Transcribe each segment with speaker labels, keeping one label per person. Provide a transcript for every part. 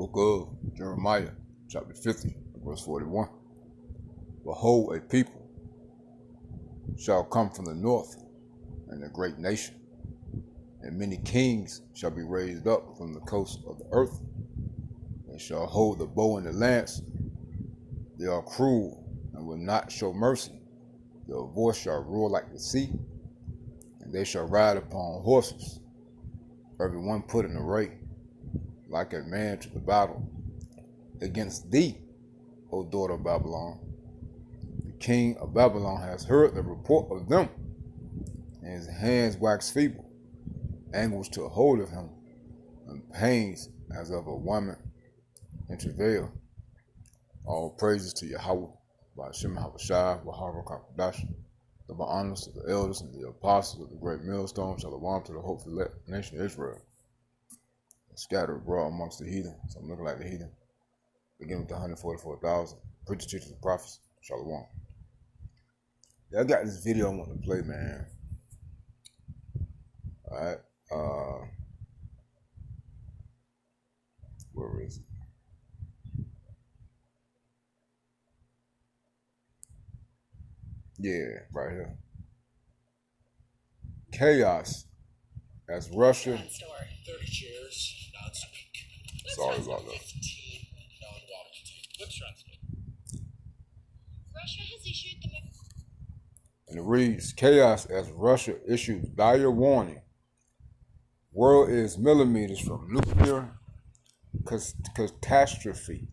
Speaker 1: Book of Jeremiah, chapter 50, verse 41. Behold, a people shall come from the north, and a great nation, and many kings shall be raised up from the coast of the earth, and shall hold the bow and the lance. They are cruel and will not show mercy. Their voice shall roar like the sea, and they shall ride upon horses, every one put in array, like a man to the battle. Against thee, O daughter of Babylon, the king of Babylon has heard the report of them, and his hands wax feeble, anguish to hold of him, and pains as of a woman in travail. All praises to Yahweh, by Hashem Habashai, Wahara Kakadash, the honors of the elders and the apostles of the great millstone, Shalom to the hopeful nation of Israel, scattered abroad amongst the heathen. So I'm looking like the heathen. Beginning with the 144,000 preachers, teachers, and prophets. Shalom. Yeah, I got this video I want to play, man. Alright. Where is it? Yeah, right here. Chaos as Russia.
Speaker 2: 30 chairs, not speak.
Speaker 1: Sorry about that.
Speaker 2: Russia has issued the...
Speaker 1: And it reads, chaos as Russia issues dire warning. World is millimeters from nuclear catastrophe.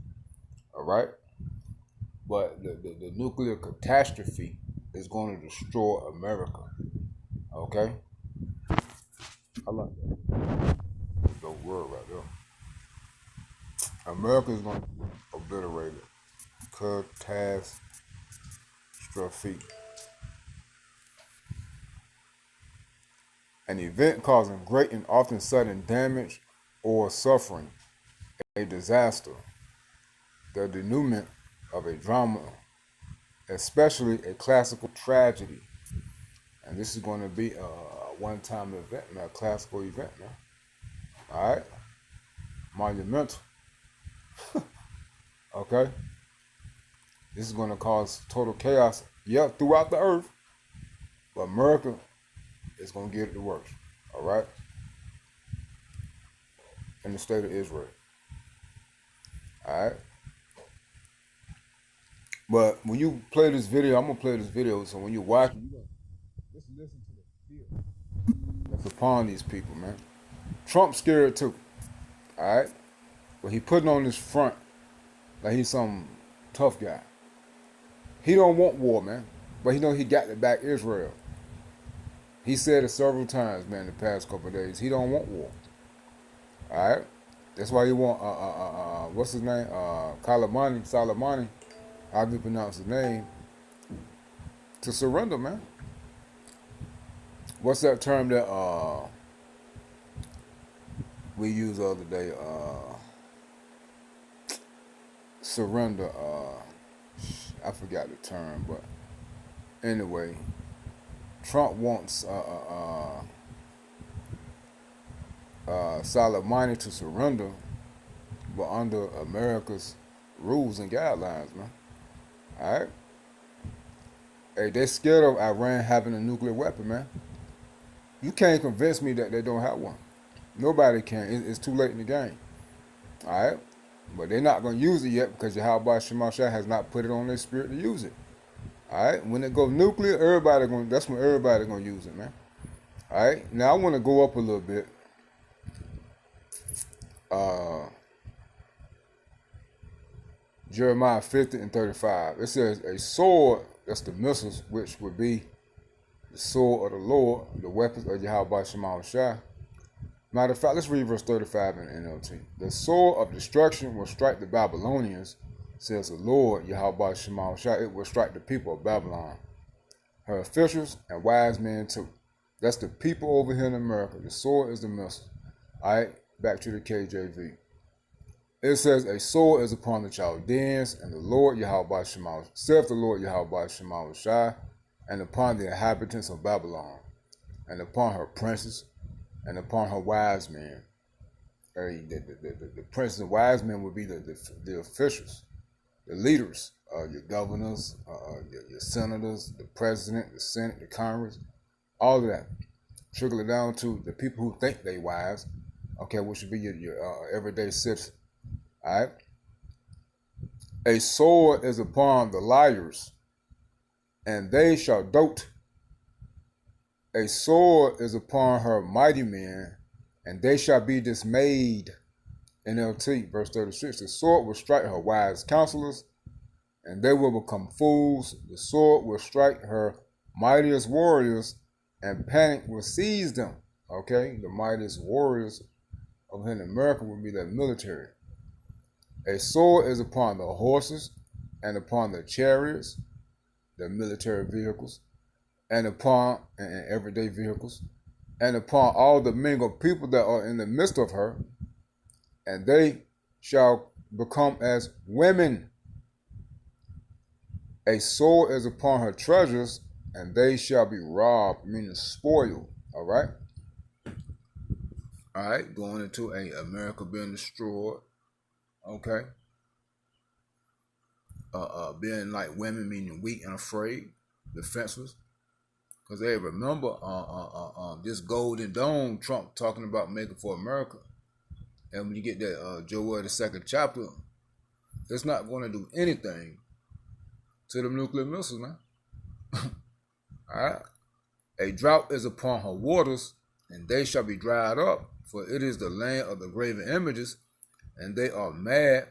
Speaker 1: All right? But the nuclear catastrophe is going to destroy America. Okay? I like that. Dope word right there. America is going to be obliterated. Catastrophe. An event causing great and often sudden damage or suffering. A disaster. The denouement of a drama, especially a classical tragedy. And this is going to be a one-time event, man, a classical event, man. All right? Monumental. Okay? This is going to cause total chaos, throughout the earth. But America is going to get it the worst. All right? In the state of Israel. All right? But when you play this video, I'm going to play this video. So when you watch it, just listen to the fear that's upon these people, man. Trump's scared too. All right? But he putting on this front like he's some tough guy. He don't want war, man. But he know he got to back Israel. He said it several times, man, the past couple of days. He don't want war. All right? That's why he want, what's his name? Soleimani, how do you pronounce his name? To surrender, man. What's that term that we used the other day? Surrender. I forgot the term, but anyway, Trump wants Soleimani to surrender, but under America's rules and guidelines, man. All right? Hey, they scared of Iran having a nuclear weapon, man. You can't convince me that they don't have one. Nobody can. It's too late in the game. All right? But they're not going to use it yet because Yahweh Shemashah has not put it on their spirit to use it. All right? When it goes nuclear, that's when everybody's going to use it, man. All right? Now, I want to go up a little bit. Jeremiah 50 and 35. It says, a sword, that's the missiles, which would be the sword of the Lord, the weapons of Yahweh Shemashah. Matter of fact, let's read verse 35 in NLT. The sword of destruction will strike the Babylonians, says the Lord, Yahweh Shemashah. It will strike the people of Babylon, her officials and wise men too. That's the people over here in America. The sword is the missile. All right, back to the KJV. It says, a sword is upon the Chaldeans, and the Lord Yahweh Shemashah, saith the Lord Yahweh Shemashah, and upon the inhabitants of Babylon, and upon her princes, and upon her wise men. The princes and wise men would be the officials, the leaders, your governors, your senators, the president, the Senate, the Congress, all of that. Trickle it down to the people who think they wise, okay, which would be your everyday citizen. All right. A sword is upon the liars, and they shall dote. A sword is upon her mighty men, and they shall be dismayed. NLT, verse 36. The sword will strike her wise counselors, and they will become fools. The sword will strike her mightiest warriors, and panic will seize them. Okay, the mightiest warriors of in America will be the military. A sword is upon the horses, and upon the chariots, the military vehicles, and upon and everyday vehicles, and upon all the mingled people that are in the midst of her, and they shall become as women. A sword is upon her treasures, and they shall be robbed, meaning spoiled. All right? All right, going into America being destroyed. Okay. Being like women, meaning weak and afraid, defenseless. Because they remember this golden dawn Trump talking about making for America. And when you get that Joel the second chapter, it's not going to do anything to the nuclear missiles, man. All right. A drought is upon her waters, and they shall be dried up, for it is the land of the graven images, and they are mad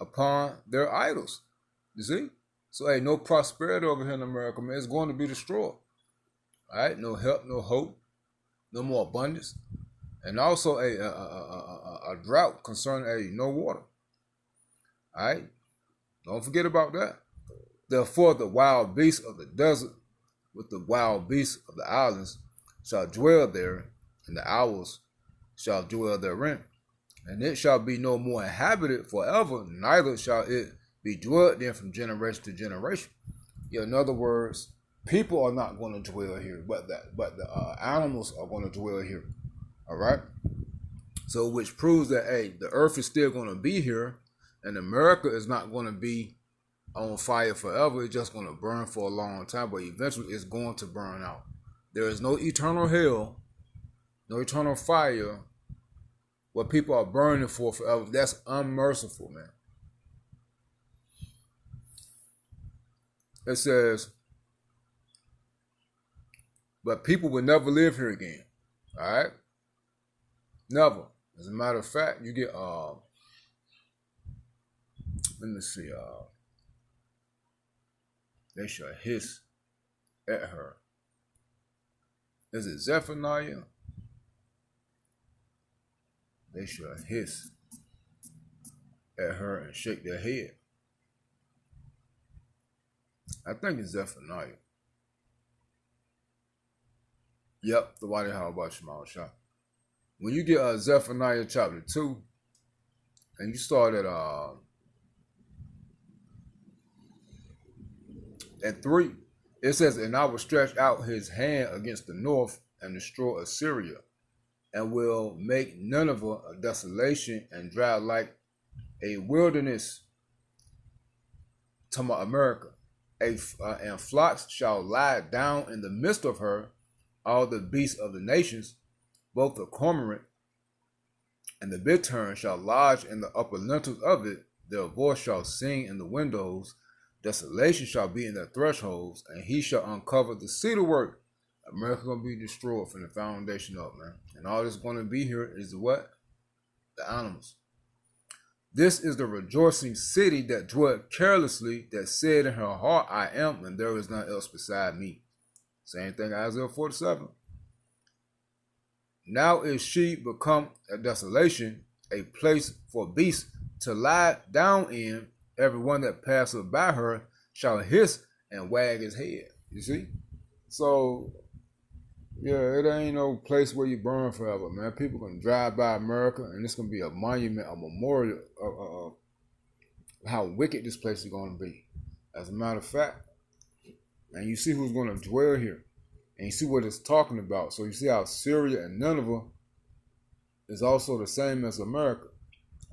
Speaker 1: upon their idols. You see? So, hey, no prosperity over here in America, man. It's going to be destroyed. All right? No help, no hope, no more abundance. And also a drought concerning no water. All right? Don't forget about that. Therefore, the wild beasts of the desert with the wild beasts of the islands shall dwell there, and the owls shall dwell therein. And it shall be no more inhabited forever, neither shall it be dwelt in from generation to generation. Yeah, in other words, people are not going to dwell here, but the animals are going to dwell here. All right? So which proves that, hey, the earth is still going to be here, and America is not going to be on fire forever. It's just going to burn for a long time, but eventually it's going to burn out. There is no eternal hell, no eternal fire, what people are burning for forever. That's unmerciful, man. It says, but people will never live here again. All right? Never. As a matter of fact, you get, let me see, they shall hiss at her. Is it Zephaniah? They shall hiss at her and shake their head. I think it's Zephaniah. Yep, the White House about Shema Shah. When you get Zephaniah chapter 2, and you start at 3, it says, and I will stretch out his hand against the north and destroy Assyria, and will make Nineveh a desolation and dry like a wilderness. To my America. And flocks shall lie down in the midst of her, all the beasts of the nations, both the cormorant and the bittern shall lodge in the upper lintels of it. Their voice shall sing in the windows. Desolation shall be in their thresholds, and he shall uncover the cedar work. America gonna be destroyed from the foundation up, man. And all that's gonna be here is the what? The animals. This is the rejoicing city that dwelt carelessly, that said in her heart, I am, and there is none else beside me. Same thing, Isaiah 47. Now is she become a desolation, a place for beasts to lie down in. Everyone that passeth by her shall hiss and wag his head. You see? So, yeah, it ain't no place where you burn forever, man. People can drive by America, and it's going to be a monument, a memorial of how wicked this place is going to be. As a matter of fact, and you see who's going to dwell here, and you see what it's talking about. So you see how Syria and Nineveh is also the same as America.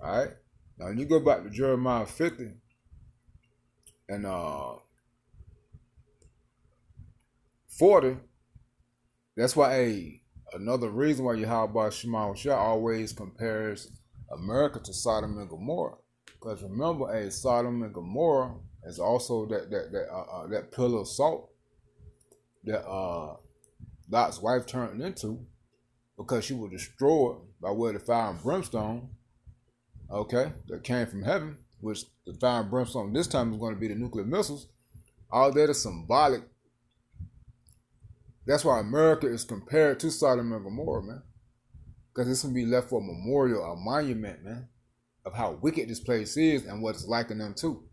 Speaker 1: All right. Now, when you go back to Jeremiah 50 and 40, that's why another reason why Yahweh Shema Shah always compares America to Sodom and Gomorrah. Because remember, Sodom and Gomorrah is also that pillar of salt that Lot's wife turned into, because she was destroyed by way of the fire and brimstone, okay, that came from heaven, which the fire and brimstone this time is going to be the nuclear missiles. All that is symbolic. That's why America is compared to Sodom and Gomorrah, man. Because it's going to be left for a memorial, a monument, man, of how wicked this place is and what it's likening them to.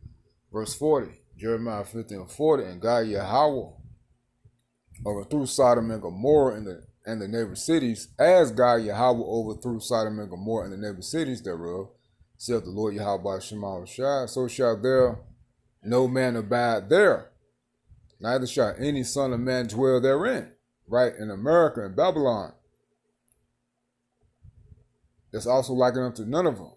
Speaker 1: Verse 40, Jeremiah 50 and 40, and God Yahweh overthrew Sodom and Gomorrah and the neighbor cities, as God Yahweh overthrew Sodom and Gomorrah and the neighbor cities thereof, saith the Lord Yahweh Shema Shai, so shall there no man abide there, neither shall any son of man dwell therein. Right, in America and Babylon. That's also likened unto Nineveh.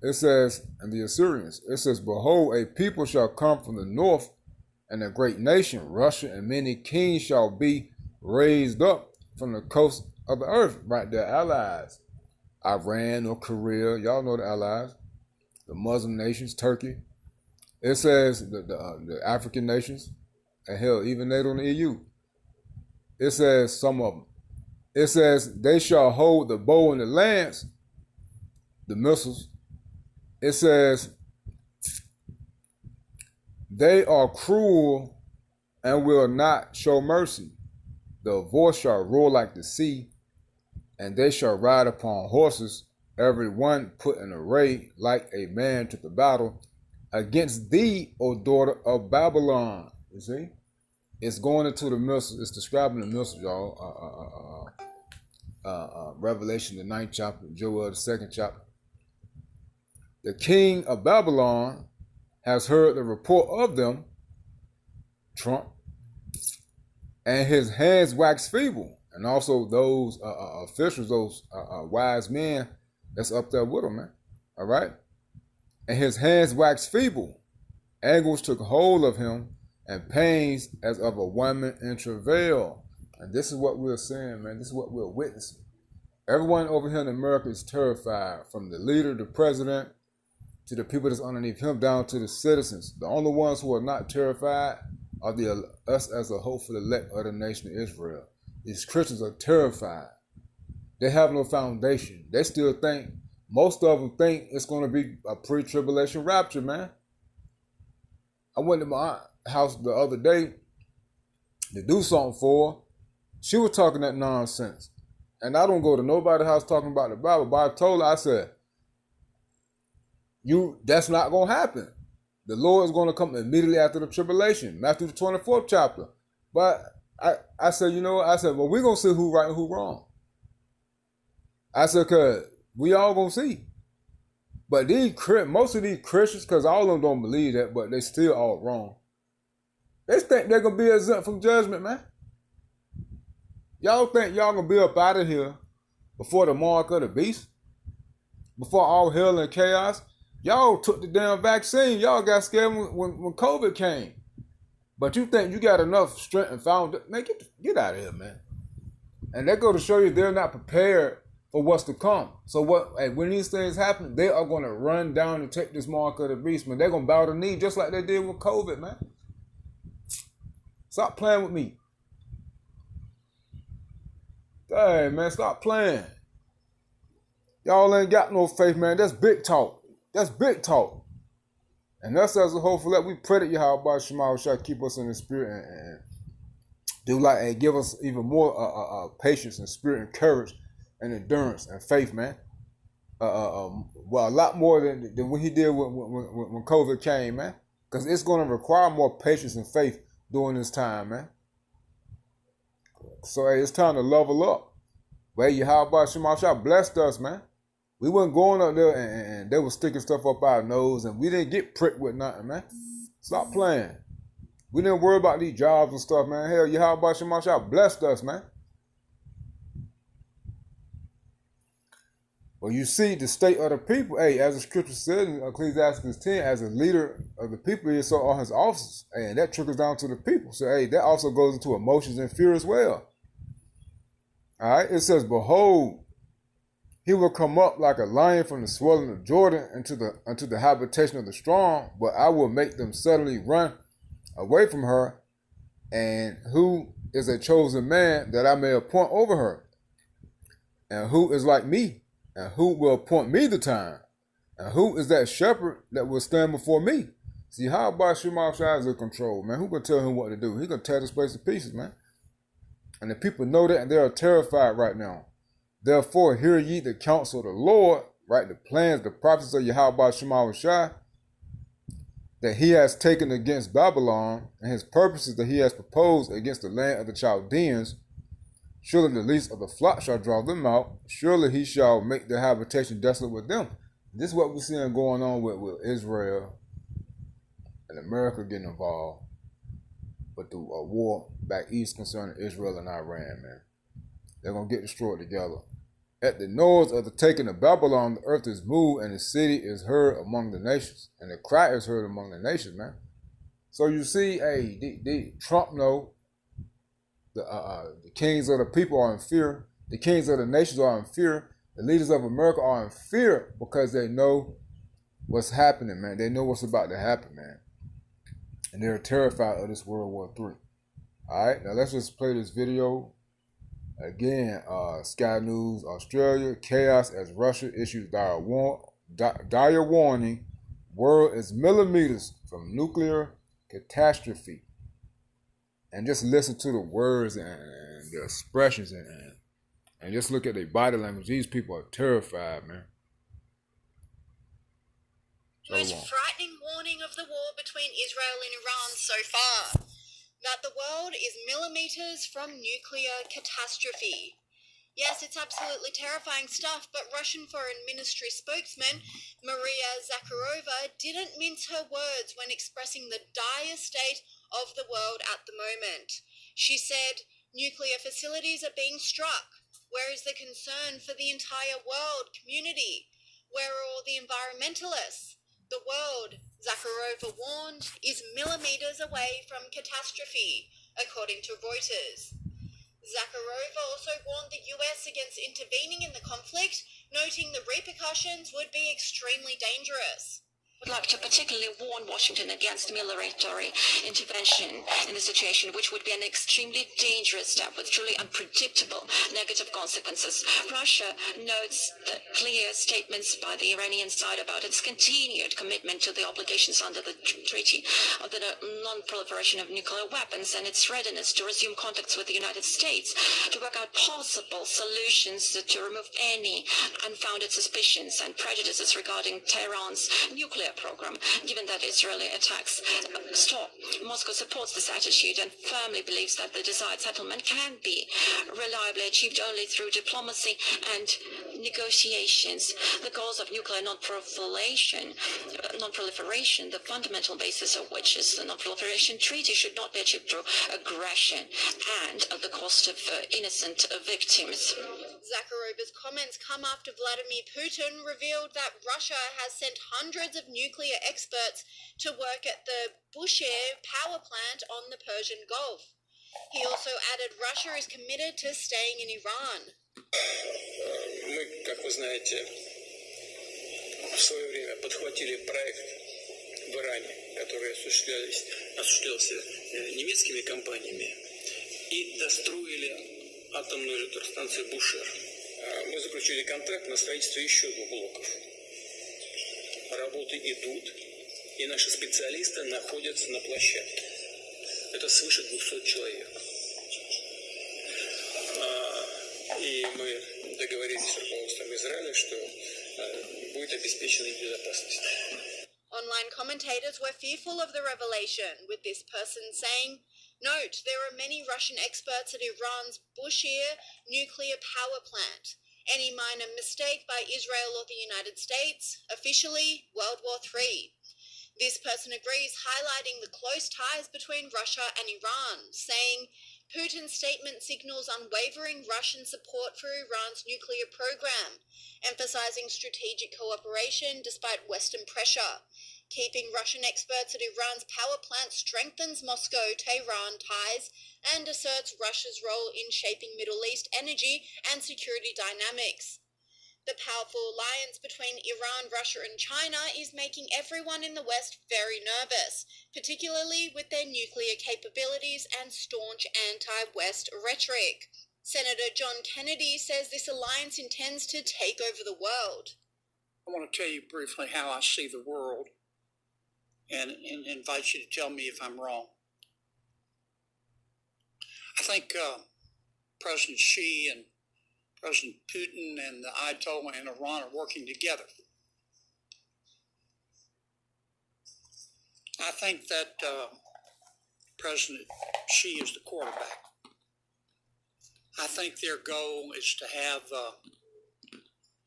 Speaker 1: It says, and the Assyrians, it says, behold, a people shall come from the north, and a great nation, Russia, and many kings shall be raised up from the coast of the earth. Right, their allies, Iran or Korea, y'all know the allies, the Muslim nations, Turkey. It says the African nations, and hell, even NATO and the EU. It says some of them. It says they shall hold the bow and the lance, the missiles. It says they are cruel and will not show mercy. The voice shall roar like the sea, and they shall ride upon horses, every one put in array like a man to the battle against thee, O daughter of Babylon. You see? It's going into the missiles. It's describing the missiles, y'all. Revelation, the 9th chapter, Joel, the 2nd chapter. The king of Babylon has heard the report of them, Trump, and his hands wax feeble. And also those officials, those wise men that's up there with him, man. All right? And his hands wax feeble. Anguish took hold of him, and pains as of a woman in travail. And this is what we're seeing, man. This is what we're witnessing. Everyone over here in America is terrified, from the leader, the president, to the people that's underneath him, down to the citizens. The only ones who are not terrified are us as a hopeful elect of the nation of Israel. These Christians are terrified. They have no foundation. They still think, most of them think it's going to be a pre-tribulation rapture, man. I went to my house the other day to do something for her. She was talking that nonsense. And I don't go to nobody's house talking about the Bible, but I told her, I said, that's not going to happen. The Lord is going to come immediately after the tribulation, Matthew the 24th chapter. But I said, well, we're going to see who right and who wrong. I said, because we all going to see. But most of these Christians, because all of them don't believe that, but they still all wrong. They think they're going to be exempt from judgment, man. Y'all think y'all going to be up out of here before the mark of the beast? Before all hell and chaos? Y'all took the damn vaccine. Y'all got scared when COVID came. But you think you got enough strength and foundation? Man, get out of here, man. And that go to show you they're not prepared for what's to come. So when these things happen, they are going to run down and take this mark of the beast, man. They're going to bow the knee just like they did with COVID, man. Stop playing with me. Hey, man, stop playing. Y'all ain't got no faith, man. That's big talk. That's big talk. And us as a hopeful that we pray that Yahweh Shema shall keep us in the spirit and do and give us even more patience and spirit and courage and endurance and faith, man. Well, a lot more than what he did when COVID came, man. Because it's going to require more patience and faith during this time, man. So hey, it's time to level up. Well, Yahweh Shema shall blessed us, man. We wasn't going up there and they were sticking stuff up our nose and we didn't get pricked with nothing, man. Stop playing. We didn't worry about these jobs and stuff, man. Hell, Yahweh Shema blessed us, man. Well, you see the state of the people, hey, as the scripture said in Ecclesiastes 10, as a leader of the people, so are his officers. Hey, and that trickles down to the people. So, hey, that also goes into emotions and fear as well. All right, it says, behold, he will come up like a lion from the swelling of Jordan unto the habitation of the strong, but I will make them suddenly run away from her. And who is a chosen man that I may appoint over her? And who is like me? And who will appoint me the time? And who is that shepherd that will stand before me? See, how about Shema Shai is in control, man? Who can tell him what to do? He can tear this place to pieces, man. And the people know that, and they are terrified right now. Therefore, hear ye the counsel of the Lord, right? The plans, the prophecies of Yahweh Shema Shai, that he has taken against Babylon, and his purposes that he has proposed against the land of the Chaldeans. Surely the least of the flock shall draw them out. Surely he shall make their habitation desolate with them. This is what we're seeing going on with Israel and America getting involved with the war back east concerning Israel and Iran, man. They're going to get destroyed together. At the noise of the taking of Babylon, the earth is moved and the city is heard among the nations. And the cry is heard among the nations, man. So you see, hey, Trump know the kings of the people are in fear. The kings of the nations are in fear. The leaders of America are in fear because they know what's happening, man. They know what's about to happen, man. And they're terrified of this World War III. All right, now let's just play this video. Again, Sky News Australia, chaos as Russia issues dire warning. World is millimeters from nuclear catastrophe. And just listen to the words and the expressions and just look at their body language. These people are terrified, man.
Speaker 3: The most frightening warning of the war between Israel and Iran so far. That the world is millimeters from nuclear catastrophe. Yes, it's absolutely terrifying stuff, but Russian Foreign Ministry spokesman Maria Zakharova didn't mince her words when expressing the dire state of the world at the moment. She said, nuclear facilities are being struck. Where is the concern for the entire world community? Where are all the environmentalists? The world, Zakharova warned, is millimeters away from catastrophe, according to Reuters. Zakharova also warned the US against intervening in the conflict, noting the repercussions would be extremely dangerous.
Speaker 4: I would like to particularly warn Washington against military intervention in the situation, which would be an extremely dangerous step with truly unpredictable negative consequences. Russia notes the clear statements by the Iranian side about its continued commitment to the obligations under the Treaty of the Non-Proliferation of Nuclear Weapons and its readiness to resume contacts with the United States to work out possible solutions to remove any unfounded suspicions and prejudices regarding Tehran's nuclear program, given that Israeli attacks stop. Moscow supports this attitude and firmly believes that the desired settlement can be reliably achieved only through diplomacy and negotiations. The goals of nuclear non-proliferation, the fundamental basis of which is the Non-Proliferation Treaty, should not be achieved through aggression and at the cost of innocent victims.
Speaker 3: Zakharova's comments come after Vladimir Putin revealed that Russia has sent hundreds of nuclear experts to work at the Bushehr power plant on the Persian Gulf. He also added Russia is committed to staying in Iran.
Speaker 2: Мы, как вы знаете, в свое время подхватили проект в Иране, который осуществлялся немецкими компаниями, и достроили атомную электростанцию Бушер. Мы заключили контракт на строительство еще 2 блоков. Работы идут, и наши специалисты находятся на площадке. Это свыше 200 человек. И мы договорились с руководством Израиля, что будет обеспечена их безопасность.
Speaker 3: Online commentators were fearful of the revelation, with this person saying, "Note, there are many Russian experts at Iran's Bushehr nuclear power plant. Any minor mistake by Israel or the United States, officially World War III. This person agrees, highlighting the close ties between Russia and Iran, saying, Putin's statement signals unwavering Russian support for Iran's nuclear program, emphasizing strategic cooperation despite Western pressure. Keeping Russian experts at Iran's power plant strengthens Moscow-Tehran ties and asserts Russia's role in shaping Middle East energy and security dynamics. The powerful alliance between Iran, Russia and China is making everyone in the West very nervous, particularly with their nuclear capabilities and staunch anti-West rhetoric. Senator John Kennedy says this alliance intends to take over the world.
Speaker 5: I want to tell you briefly how I see the world and invite you to tell me if I'm wrong. I think President Xi and President Putin and the Ayatollah in Iran are working together. I think that President Xi is the quarterback. I think their goal is to have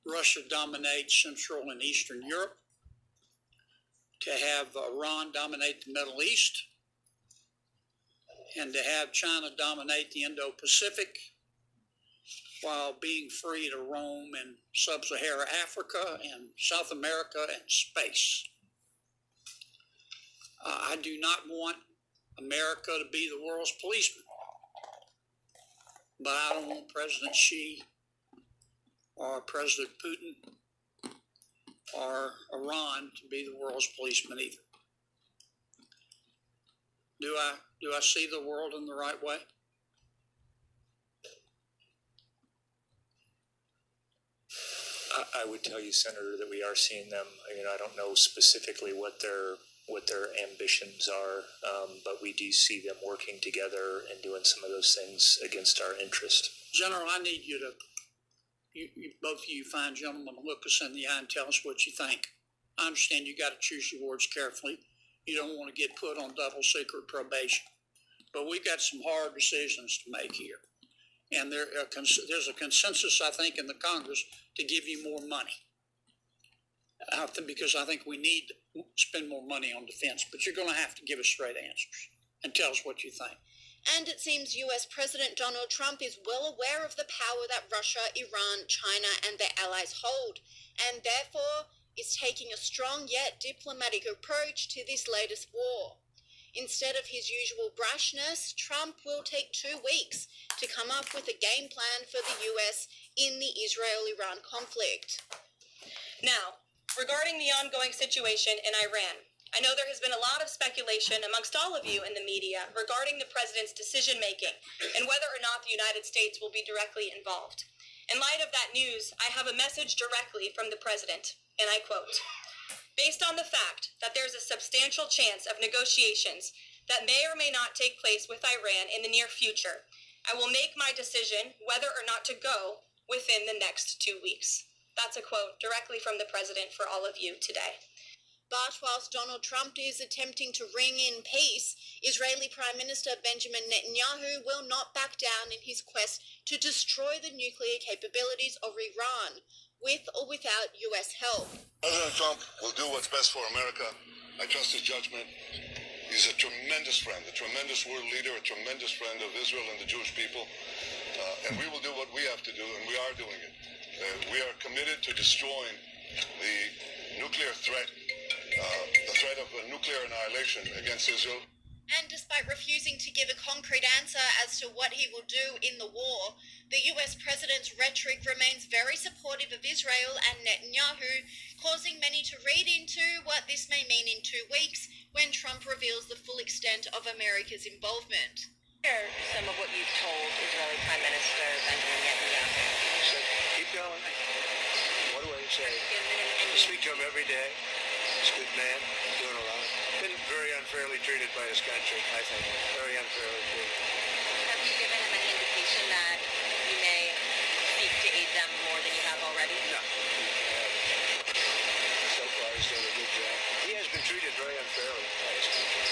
Speaker 5: Russia dominate Central and Eastern Europe, to have Iran dominate the Middle East, and to have China dominate the Indo-Pacific, while being free to roam in sub-Saharan Africa and South America and space. I do not want America to be the world's policeman, but I don't want President Xi or President Putin or Iran to be the world's policeman either. Do I see the world in the right way?
Speaker 6: I would tell you, Senator, that we are seeing them. I don't know specifically what their ambitions are, but we do see them working together and doing some of those things against our interest.
Speaker 5: General, I need you to, both of you fine gentlemen, look us in the eye and tell us what you think. I understand you got to choose your words carefully. You don't want to get put on double secret probation. But we've got some hard decisions to make here. And there's a consensus, I think, in the Congress to give you more money. Because I think we need to spend more money on defense. But you're going to have to give us straight answers and tell us what you think.
Speaker 3: And it seems US President Donald Trump is well aware of the power that Russia, Iran, China and their allies hold, and therefore is taking a strong yet diplomatic approach to this latest war. Instead of his usual brashness, Trump will take 2 weeks to come up with a game plan for the US in the Israel-Iran conflict.
Speaker 7: Now, regarding the ongoing situation in Iran, I know there has been a lot of speculation amongst all of you in the media regarding the president's decision-making and whether or not the United States will be directly involved. In light of that news, I have a message directly from the president, and I quote, "Based on the fact that there's a substantial chance of negotiations that may or may not take place with Iran in the near future, I will make my decision whether or not to go within the next 2 weeks." That's a quote directly from the president for all of you today.
Speaker 3: But whilst Donald Trump is attempting to ring in peace, Israeli Prime Minister Benjamin Netanyahu will not back down in his quest to destroy the nuclear capabilities of Iran, with or without US help.
Speaker 8: President Trump will do what's best for America. I trust his judgment. He's a tremendous friend, a tremendous world leader, a tremendous friend of Israel and the Jewish people. And we will do what we have to do, and we are doing it. We are committed to destroying the nuclear threat, the threat of nuclear annihilation against Israel.
Speaker 3: And despite refusing to give a concrete answer as to what he will do in the war, the US president's rhetoric remains very supportive of Israel and Netanyahu, causing many to read into what this may mean in 2 weeks when Trump reveals the full extent of America's involvement.
Speaker 9: Hear some of what you've told Israeli Prime Minister Benjamin Netanyahu.
Speaker 10: So keep going. What do I say? I speak to him every day. He's a good man, doing a lot. Been very unfairly treated by his country, I think. Very unfairly treated.
Speaker 9: Have you given him any indication that you may seek to aid them more than you have already?
Speaker 10: No. So far, he's done a good job. He has been treated very unfairly by his country.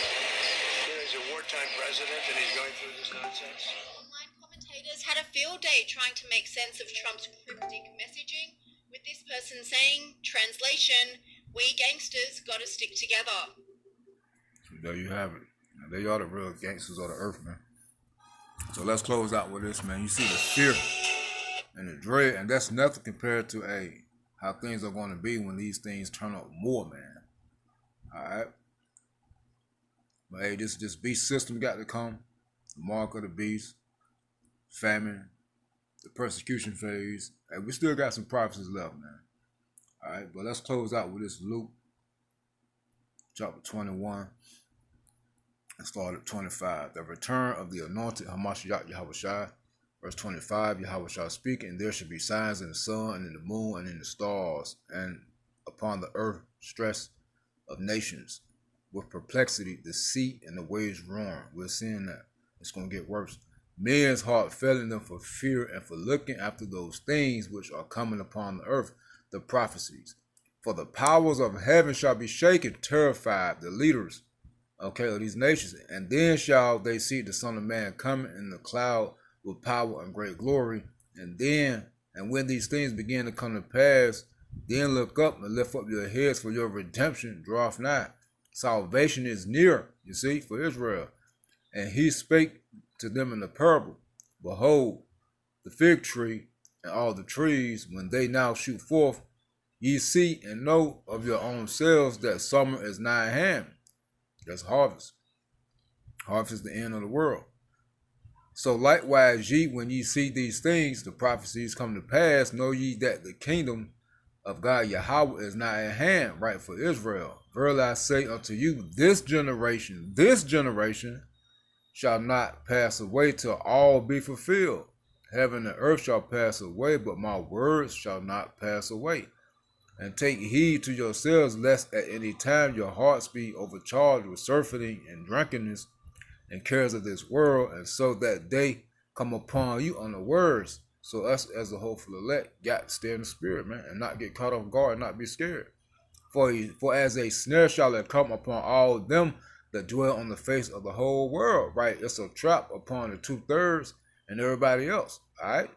Speaker 10: He's a wartime president, and he's going through this nonsense.
Speaker 3: Online commentators had a field day trying to make sense of Trump's cryptic messaging, with this person saying, translation, "We gangsters gotta stick together."
Speaker 1: So there you have it. They are the real gangsters of the earth, man. So let's close out with this, man. You see the fear and the dread, and that's nothing compared to how things are going to be when these things turn up more, man. All right. But hey, this beast system got to come. The mark of the beast, famine, the persecution phase. Hey, we still got some prophecies left, man. All right, but let's close out with this Luke chapter 21 and start at 25. The return of the anointed Hamashiach Yahushua. Verse 25, Yahushua speaking, and there should be signs in the sun and in the moon and in the stars, and upon the earth stress of nations, with perplexity, the sea and the waves roaring. We're seeing that. It's going to get worse. Men's heart failing them for fear and for looking after those things which are coming upon the earth, the prophecies. For the powers of heaven shall be shaken, terrified, the leaders, of these nations. And then shall they see the Son of Man coming in the cloud with power and great glory. And when these things begin to come to pass, then look up and lift up your heads, for your redemption draweth nigh. Salvation is near, you see, for Israel. And he spake to them in a parable. Behold, the fig tree and all the trees, when they now shoot forth, ye see and know of your own selves that summer is nigh at hand. That's harvest. Harvest is the end of the world. So likewise, ye, when ye see these things, the prophecies come to pass, know ye that the kingdom of God Yahweh is nigh at hand, right, for Israel. Verily I say unto you, this generation shall not pass away till all be fulfilled. Heaven and earth shall pass away, but my words shall not pass away. And take heed to yourselves, lest at any time your hearts be overcharged with surfeiting and drunkenness and cares of this world, and so that they come upon you unawares. So us as a hopeful elect got to stay in the spirit, man, and not get caught off guard and not be scared. For as a snare shall it come upon all them that dwell on the face of the whole world, right? It's a trap upon the 2/3 and everybody else, all right?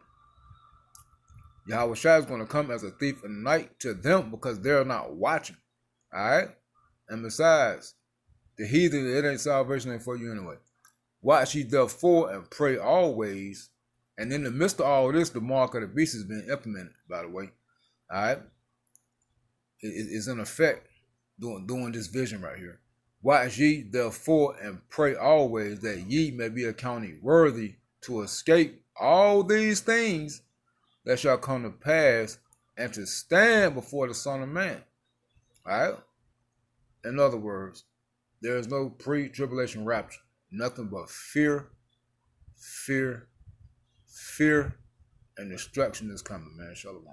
Speaker 1: Yahushua is going to come as a thief in the night to them because they're not watching, all right? And besides, the heathen, it ain't salvation ain't for you anyway. Watch ye therefore and pray always. And in the midst of all this, the mark of the beast is being implemented, by the way. All right? It's in effect doing this vision right here. Watch ye therefore and pray always that ye may be accounted worthy to escape all these things that shall come to pass and to stand before the Son of Man. All right? In other words, there is no pre-tribulation rapture. Nothing but fear, fear, fear, and destruction is coming, man. Shalom.